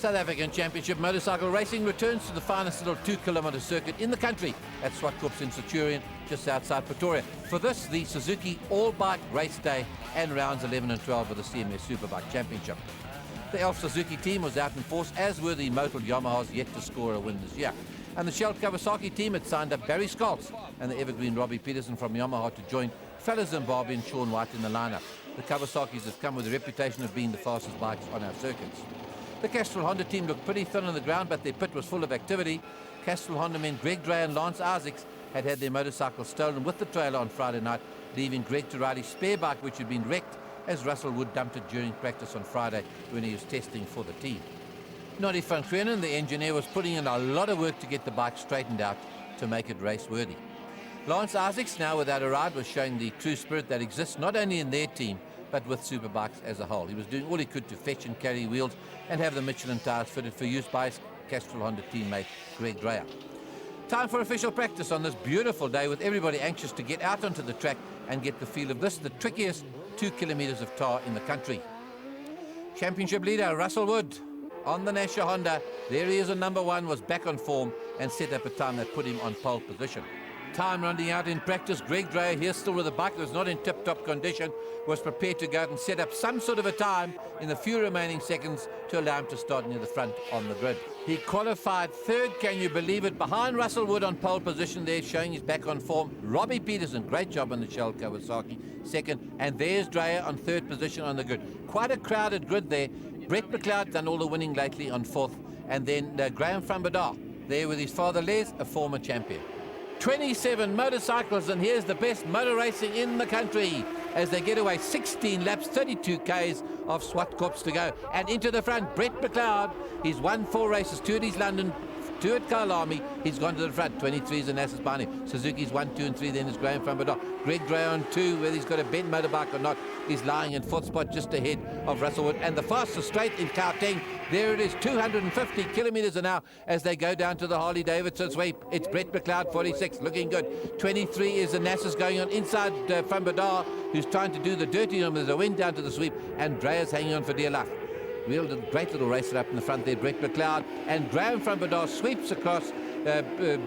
South African Championship Motorcycle Racing returns to the finest little 2-kilometre circuit in the country at Zwartkops in Centurion, just outside Pretoria. For this, the Suzuki All-Bike Race Day and rounds 11 and 12 of the CMS Superbike Championship. The Elf Suzuki team was out in force, as were the Motul Yamahas, yet to score a win this year. And the Shell Kawasaki team had signed up Barry Scholz and the evergreen Robbie Peterson from Yamaha to join fellow Zimbabwean Sean White in the lineup. The Kawasakis have come with a reputation of being the fastest bikes on our circuits. The Castrol Honda team looked pretty thin on the ground, but their pit was full of activity. Castrol Honda men Greg Dray and Lance Isaacs had their motorcycles stolen with the trailer on Friday night, leaving Greg to ride his spare bike, which had been wrecked, as Russell Wood dumped it during practice on Friday when he was testing for the team. Noddy van Krenen, the engineer, was putting in a lot of work to get the bike straightened out to make it race-worthy. Lance Isaacs, now without a ride, was showing the true spirit that exists not only in their team, but with Superbikes as a whole. He was doing all he could to fetch and carry wheels and have the Michelin tyres fitted for use by his Castrol Honda teammate Greg Dreyer. Time for official practice on this beautiful day, with everybody anxious to get out onto the track and get the feel of this, the trickiest 2 kilometres of tar in the country. Championship leader Russell Wood on the Nasher Honda. There he is on number 1, was back on form and set up a time that put him on pole position. Time running out in practice. Greg Dreyer, here still with a bike that was not in tip-top condition, was prepared to go out and set up some sort of a time in the few remaining seconds to allow him to start near the front on the grid. He qualified third, can you believe it, behind Russell Wood on pole position there, showing he's back on form. Robbie Peterson, great job on the Shell Kawasaki, second, and there's Dreyer on third position on the grid. Quite a crowded grid there. Brett McLeod done all the winning lately on fourth, and then Graham van Badar there with his father Les, a former champion. 27 motorcycles, and here's the best motor racing in the country as they get away 16 laps, 32 Ks of Zwartkops to go. And into the front, Brett McLeod. He's won 4 races, 2 at East London, 2 at Kyalami. He's gone to the front. 23 is Anastas behind him. Suzuki's 1, 2 and 3, then is Graham van Badar. Greg Dray on 2, whether he's got a bent motorbike or not, he's lying in 4th spot just ahead of Russell Wood. And the fastest straight in Gauteng, there it is, 250 kilometres an hour as they go down to the Harley-Davidson sweep. It's Brett McLeod, 46, looking good. 23 is Anastas going on inside van Badar, who's trying to do the dirty on him as they went down to the sweep, and Dreyer's hanging on for dear life. Real great little racer up in the front there, Brett McLeod, and Graham van Badar sweeps across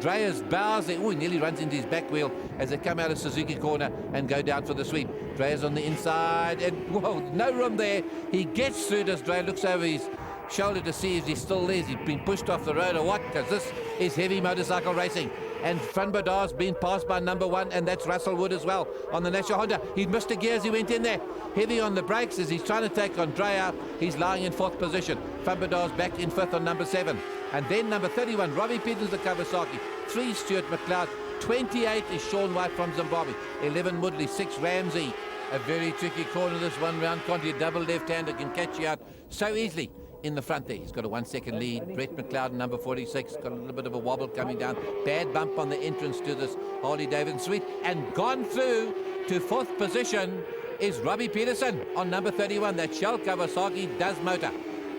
Dreyer's bows there. Oh, he nearly runs into his back wheel as they come out of Suzuki corner and go down for the sweep. Dreyer's on the inside, and whoa, no room there. He gets through as Dreyer looks over his shoulder to see if he's still there. He's been pushed off the road or what, because this is heavy motorcycle racing. And Van Badar's been passed by number 1, and that's Russell Wood as well on the Nasher Honda. He missed a gear as he went in there. Heavy on the brakes as he's trying to take on Dreyer. He's lying in 4th position. Van Badar's back in 5th on number 7. And then number 31, Robbie Peterson, the Kawasaki. 3, Stuart McLeod. 28 is Sean White from Zimbabwe. 11, Woodley. 6, Ramsey. A very tricky corner this one round. Conti, a double left-hander, can catch you out so easily. In the front there, he's got a 1 second lead. Brett McLeod, number 46, got a little bit of a wobble coming down. Bad bump on the entrance to this Harley-Davidson suite, and gone through to 4th position is Robbie Peterson on number 31. That Shell Kawasaki does motor.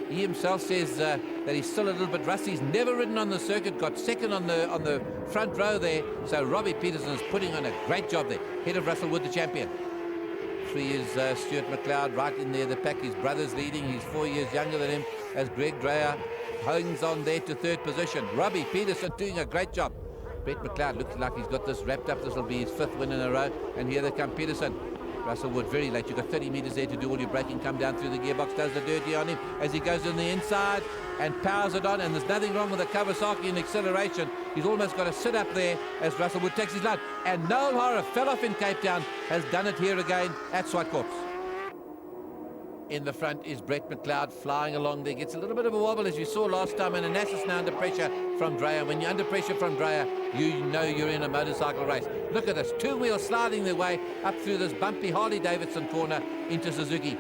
He himself says that he's still a little bit rusty. He's never ridden on the circuit, got second on the front row there. So Robbie Peterson is putting on a great job there. Head of Russell Wood, the champion. 3 is Stuart McLeod right in there, the pack. His brother's leading. He's 4 years younger than him, as Greg Dreyer hangs on there to 3rd position. Robbie Peterson doing a great job. Brett McLeod looks like he's got this wrapped up. This will be his 5th win in a row. And here they come, Peterson. Russell Wood very late. You've got 30 metres there to do all your braking. Come down through the gearbox, does the dirty on him as he goes on the inside and powers it on. And there's nothing wrong with the Kawasaki in acceleration. He's almost got to sit up there as Russell Wood takes his line. And Noel Horror fell off in Cape Town, has done it here again at Zwartkops. In the front is Brett McLeod flying along there. Gets a little bit of a wobble as you saw last time, and Anastas now under pressure from Dreyer. When you're under pressure from Dreyer, you know you're in a motorcycle race. Look at this, 2 wheels sliding their way up through this bumpy Harley-Davidson corner into Suzuki.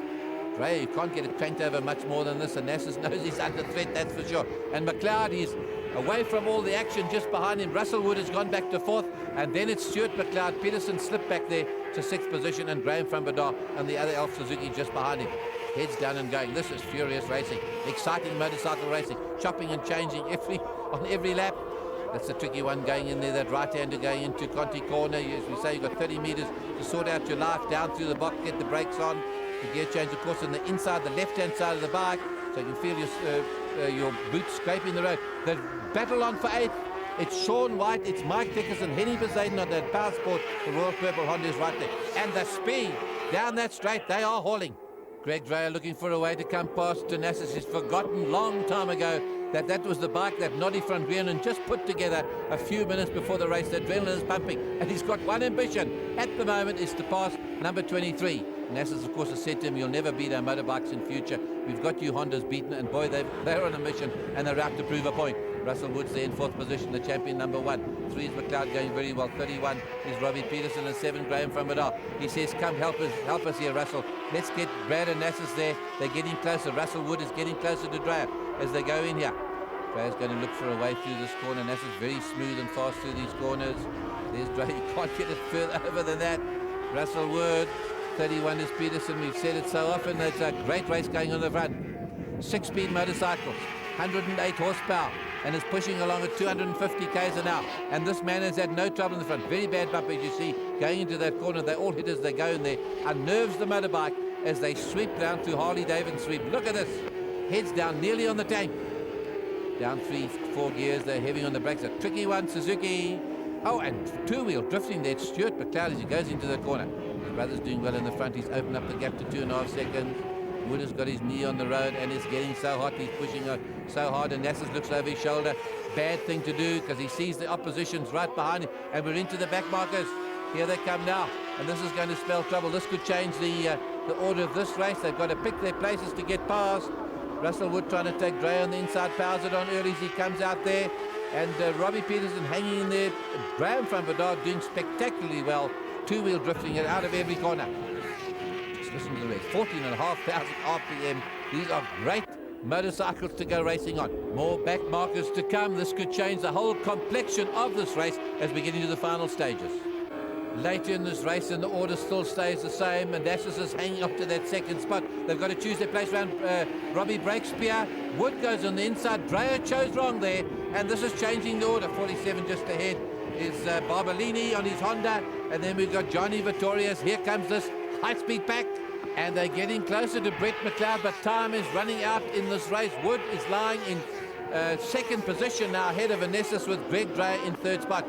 Dreyer, you can't get it cranked over much more than this. Anastas knows he's under threat, that's for sure. And McLeod, he's away from all the action just behind him. Russell Wood has gone back to 4th, and then it's Stuart McLeod. Peterson slipped back there to 6th position, and Graham van Badar and the other Elf Suzuki just behind him. Heads down and going. This is furious racing, exciting motorcycle racing, chopping and changing on every lap. That's the tricky one going in there, that right-hander going into Conti corner. As we say, you've got 30 metres to sort out your life, down through the box, get the brakes on. The gear change, of course, on the inside, the left-hand side of the bike, so you can feel your your boots scraping the road. The battle on for 8th. It's Sean White, it's Mike Dickerson, Henny Bezaden on that Power Sport. The Royal Purple Honda is right there. And the speed down that straight, they are hauling. Greg Dreyer looking for a way to come past Tenassis. He's forgotten long time ago that was the bike that Noddy van Grienen just put together a few minutes before the race. The adrenaline is pumping, and he's got one ambition at the moment, is to pass number 23. Nassis, of course, has said to him, you'll never beat our motorbikes in future. We've got you Hondas beaten, and boy, they're on a mission, and they're out to prove a point. Russell Woods there in 4th position, the champion number 1. 3 is McLeod going very well. 31 is Robbie Peterson, and 7 Graham from Madar. He says, come help us here, Russell. Let's get Brad and Nassis there. They're getting closer. Russell Wood is getting closer to Dreyer as they go in here. Dreyer's going to look for a way through this corner. Nassis very smooth and fast through these corners. There's Dreyer. You can't get it further over than that. Russell Wood. 31 is Peterson. We've said it so often. It's a great race going on the front. 6-speed motorcycles, 108 horsepower, and is pushing along at 250 k's an hour. And this man has had no trouble in the front. Very bad bump, as you see, going into that corner. They all hit as they go in there. Unnerves the motorbike as they sweep down through Harley Davidson sweep. Look at this. Heads down, nearly on the tank. Down 3-4 gears. They're heavy on the brakes. A tricky one, Suzuki. Oh, and two-wheel drifting there. It's Stuart McLeod as he goes into the corner. His brother's doing well in the front. He's opened up the gap to 2.5 seconds. Wood has got his knee on the road and is getting so hot. He's pushing so hard, and Nassis looks over his shoulder. Bad thing to do, because he sees the opposition's right behind him, and we're into the back markers. Here they come now, and this is going to spell trouble. This could change the order of this race. They've got to pick their places to get past. Russell Wood trying to take Dre on the inside, powers it on early as he comes out there. And Robbie Peterson hanging in there. Graham from Bedard doing spectacularly well. Two-wheel drifting it out of every corner. Just listen to the race. 14,500 RPM. These are great motorcycles to go racing on. More back markers to come. This could change the whole complexion of this race as we get into the final stages. Later in this race, and the order still stays the same, and Nassis is hanging up to that second spot. They've got to choose their place around Robbie Breakspear. Wood goes on the inside. Dreyer chose wrong there, and this is changing the order. 47 just ahead is Barbolini on his Honda, and then we've got Johnny Vittorius. Here comes this high-speed pack, and they're getting closer to Brett McLeod, but time is running out in this race. Wood is lying in second position now, ahead of Nessus, with Greg Dreyer in third spot.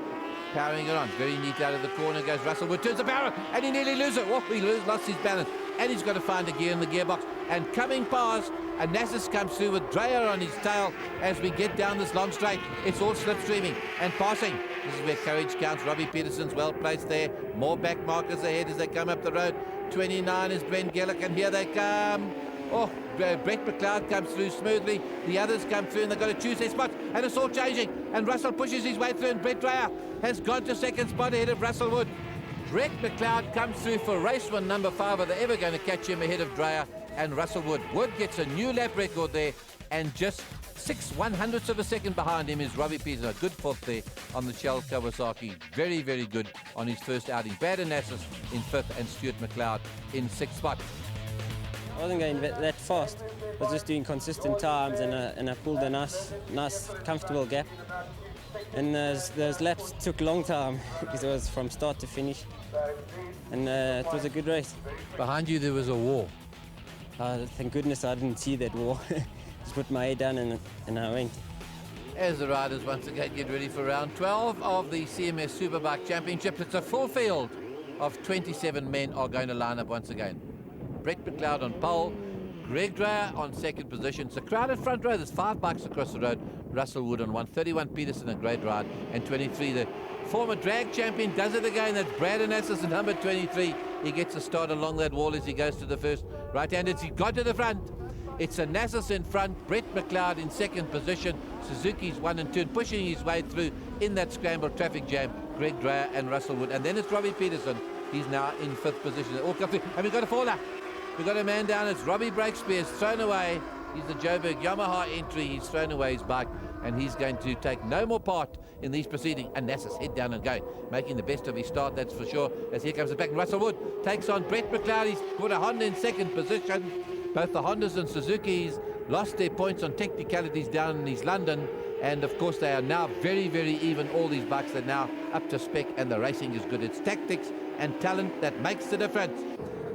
Powering it on, very neat out of the corner goes Russell Wood, turns the power, and he nearly loses it. Oh, he lost his balance, and he's got to find a gear in the gearbox. And coming past, Nassis comes through with Dreyer on his tail as we get down this long straight. It's all slipstreaming and passing. This is where courage counts. Robbie Peterson's well placed there. More back markers ahead as they come up the road. 29 is Brent Gellick, and here they come. Oh, Brett McLeod comes through smoothly. The others come through, and they've got to choose their spots, and it's all changing. And Russell pushes his way through, and Brett Dreyer has gone to second spot ahead of Russell Wood. Brett McLeod comes through for race one, number 5. Are they ever going to catch him ahead of Dreyer and Russell Wood? Wood gets a new lap record there, and just 6/100ths of a second behind him is Robbie Peterson. A good fourth there on the Shell Kawasaki. Very, very good on his first outing. Brad and Nassis in 5th, and Stuart McLeod in 6th spot. I wasn't going that fast. I was just doing consistent times, and I pulled a nice, comfortable gap. And those laps took a long time because it was from start to finish. And it was a good race. Behind you there was a wall. Thank goodness I didn't see that wall. Just put my head down and I went. As the riders once again get ready for round 12 of the CMS Superbike Championship, it's a full field of 27 men are going to line up once again. Brett McLeod on pole, Greg Dreyer on second position. It's a crowded front row. There's 5 bikes across the road. Russell Wood on 1, 31 Peterson, a great ride, and 23 the former drag champion does it again. That's Brad Nassis at number 23. He gets a start along that wall as he goes to the first right-handed. He got to the front. It's a Nassis in front, Brett McLeod in second position, Suzuki's 1 and 2, and pushing his way through in that scrambled traffic jam, Greg Dreyer and Russell Wood. And then it's Robbie Peterson. He's now in 5th position. They all come through, and we've got a faller. We've got a man down. It's Robbie Breakspear. Thrown away. He's the Joburg Yamaha entry. He's thrown away his bike, and he's going to take no more part in these proceedings. And Nassis head down and going, making the best of his start, that's for sure, as here comes the back. And Russell Wood takes on Brett McLeod. He's put a Honda in second position. Both the Hondas and Suzukis lost their points on technicalities down in East London, and of course they are now very, very even. All these bikes are now up to spec, and the racing is good. It's tactics and talent that makes the difference.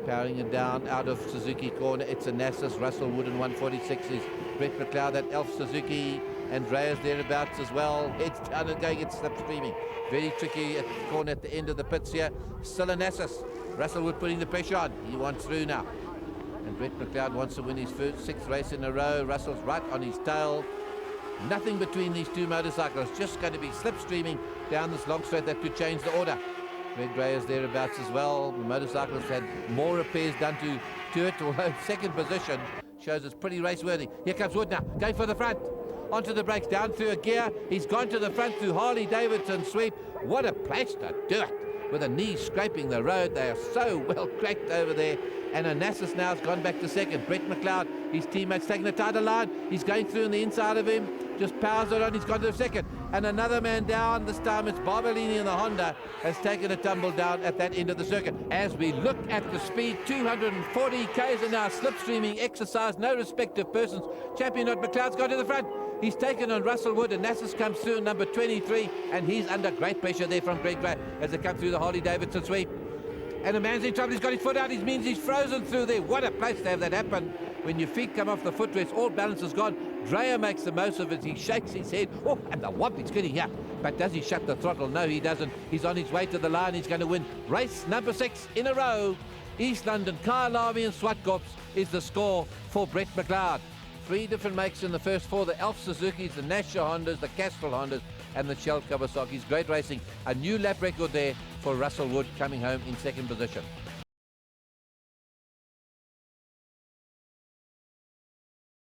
Powering it down out of Suzuki corner, it's a Nassis. Russell Wood in 146 is Brett McLeod, that Elf Suzuki. Andreas thereabouts as well. Heads down and going, it's slipstreaming. Very tricky at the corner at the end of the pits here. Still an assist. Russell Wood putting the pressure on. He wants through now. And Brett McLeod wants to win his sixth race in a row. Russell's right on his tail. Nothing between these two motorcycles. Just going to be slipstreaming down this long straight that could change the order. Red Grey is thereabouts as well. The motorcycles had more repairs done to it, although second position shows it's pretty race-worthy. Here comes Wood now, going for the front. Onto the brakes, down through a gear. He's gone to the front through Harley-Davidson sweep. What a place to do it. With the knees scraping the road. They are so well cracked over there. And Onassis now has gone back to second. Brett McLeod, his teammates taking the title line. He's going through on the inside of him. Just powers it on. He's gone to the second. And another man down. This time it's Barbolini in the Honda has taken a tumble down at that end of the circuit. As we look at the speed, 240 k's an hour, slipstreaming exercise, no respect of persons. Champion McLeod's gone to the front. He's taken on Russell Wood, and Onassis comes through number 23, and he's under great pressure there from Greg Gray as they come through the Harley-Davidson sweep. And the man's in trouble. He's got his foot out. It means he's frozen through there. What a place to have that happen. When your feet come off the footrest, all balance is gone. Dreyer makes the most of it. He shakes his head. Oh, and the whoop, he's getting here. But does he shut the throttle? No, he doesn't. He's on his way to the line. He's going to win race number 6 in a row. East London, Kyle Army and Zwartkops is the score for Brett McLeod. 3 different makes in the first 4, the Elf Suzukis, the Nasher Hondas, the Castrol Hondas, and the Shell Kawasaki's. Great racing. A new lap record there for Russell Wood coming home in second position.